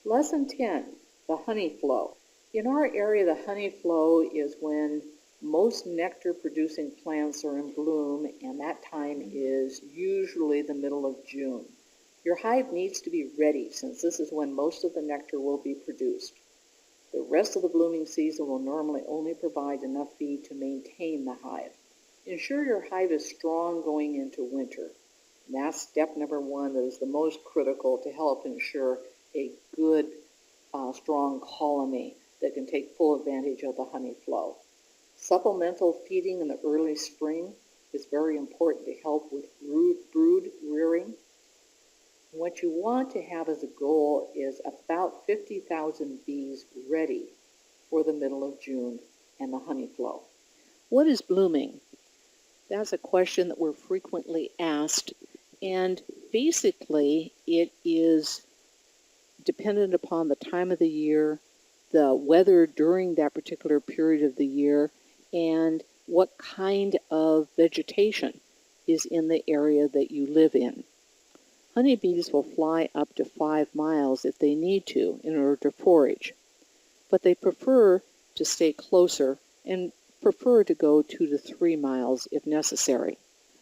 Lesson 10, the honey flow. In our area, the honey flow is when most nectar-producing plants are in bloom, and that time is usually the middle of June. Your hive needs to be ready since this is when most of the nectar will be produced. The rest of the blooming season will normally only provide enough feed to maintain the hive. Ensure your hive is strong going into winter. And that's step number one that is the most critical to help ensure a good, strong colony that can take full advantage of the honey flow. Supplemental feeding in the early spring is very important to help with brood rearing. What you want to have as a goal is about 50,000 bees ready for the middle of June and the honey flow. What is blooming? That's a question that we're frequently asked, and basically it is dependent upon the time of the year, the weather during that particular period of the year, and what kind of vegetation is in the area that you live in. Honeybees will fly up to 5 miles if they need to in order to forage, but they prefer to stay closer and prefer to go 2 to 3 miles if necessary.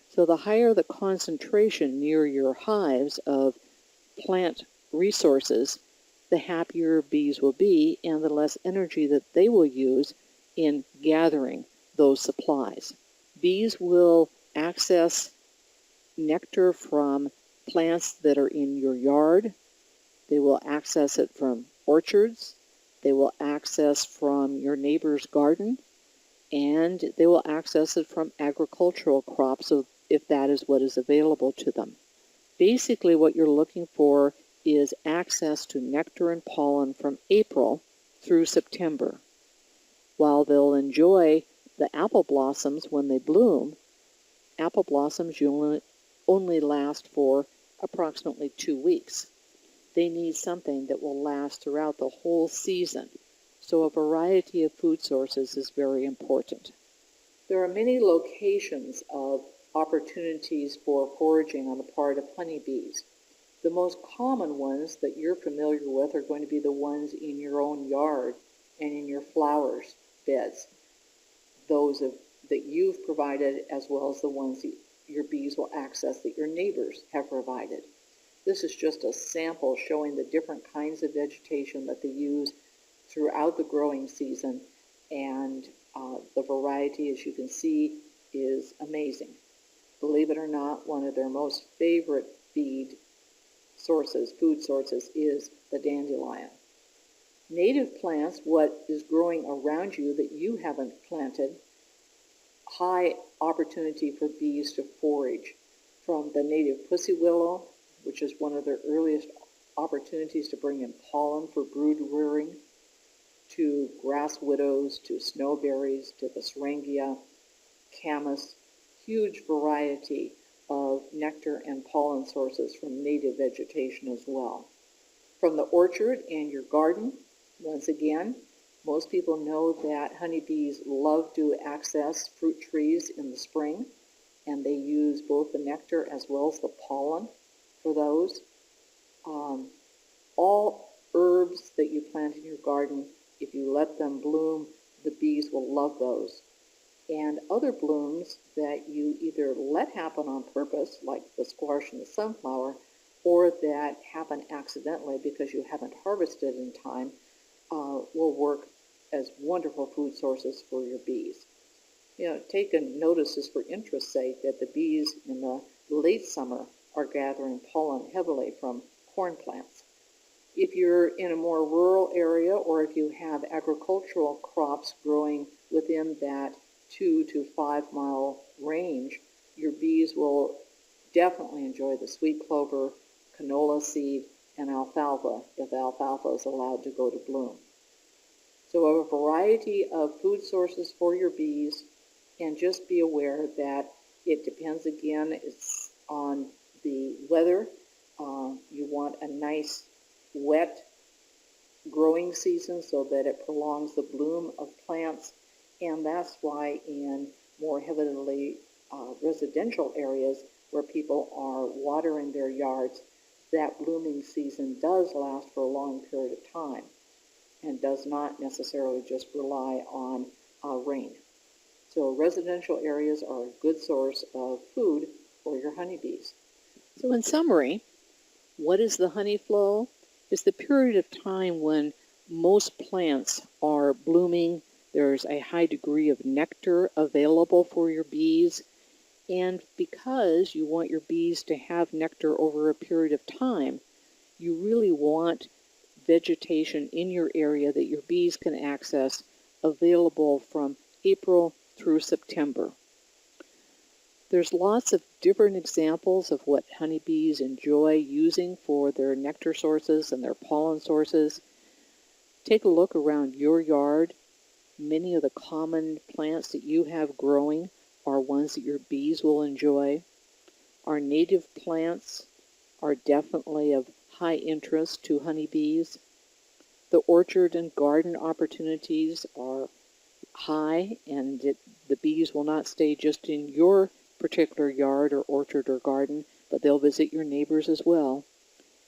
So the higher the concentration near your hives of plant resources, the happier bees will be and the less energy that they will use in gathering those supplies. Bees will access nectar from plants that are in your yard. They will access it from orchards. They will access from your neighbor's garden. And they will access it from agricultural crops if that is what is available to them. Basically, what you're looking for is access to nectar and pollen from April through September. While they'll enjoy the apple blossoms when they bloom, apple blossoms only last for approximately 2 weeks. They need something that will last throughout the whole season. So a variety of food sources is very important. There are many locations of opportunities for foraging on the part of honeybees. The most common ones that you're familiar with are going to be the ones in your own yard and in your flowers beds. Those that you've provided, as well as the ones that your bees will access that your neighbors have provided. This is just a sample showing the different kinds of vegetation that they use throughout the growing season, and the variety, as you can see, is amazing. Believe it or not, one of their most favorite food sources, is the dandelion. Native plants, what is growing around you that you haven't planted, high opportunity for bees to forage, from the native pussy willow, which is one of their earliest opportunities to bring in pollen for brood rearing, to grass widows, to snowberries, to the syringa, camas, huge variety of nectar and pollen sources from native vegetation as well. From the orchard and your garden, once again, most people know that honeybees love to access fruit trees in the spring, and they use both the nectar as well as the pollen for those. All herbs that you plant in your garden, if you let them bloom, the bees will love those. And other blooms that you either let happen on purpose, like the squash and the sunflower, or that happen accidentally because you haven't harvested in time, will work as wonderful food sources for your bees. Take a notice just for interest's sake that the bees in the late summer are gathering pollen heavily from corn plants. If you're in a more rural area, or if you have agricultural crops growing within that 2 to 5 mile range, your bees will definitely enjoy the sweet clover, canola seed, and alfalfa, if alfalfa is allowed to go to bloom. So a variety of food sources for your bees, and just be aware that it depends, again, it's on the weather. You want a nice wet growing season so that it prolongs the bloom of plants, and that's why in more heavily residential areas where people are watering their yards, that blooming season does last for a long period of time and does not necessarily just rely on rain. So residential areas are a good source of food for your honeybees. So in summary, what is the honey flow? It's the period of time when most plants are blooming. There's a high degree of nectar available for your bees. And because you want your bees to have nectar over a period of time, you really want vegetation in your area that your bees can access available from April through September. There's lots of different examples of what honeybees enjoy using for their nectar sources and their pollen sources. Take a look around your yard. Many of the common plants that you have growing are ones that your bees will enjoy. Our native plants are definitely of high interest to honeybees. The orchard and garden opportunities are high, and the bees will not stay just in your particular yard or orchard or garden, but they'll visit your neighbors as well.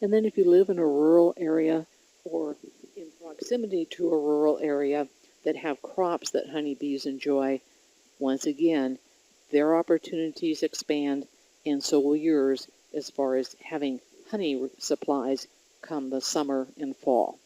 And then if you live in a rural area or in proximity to a rural area that have crops that honeybees enjoy, once again, their opportunities expand, and so will yours as far as having honey supplies come the summer and fall.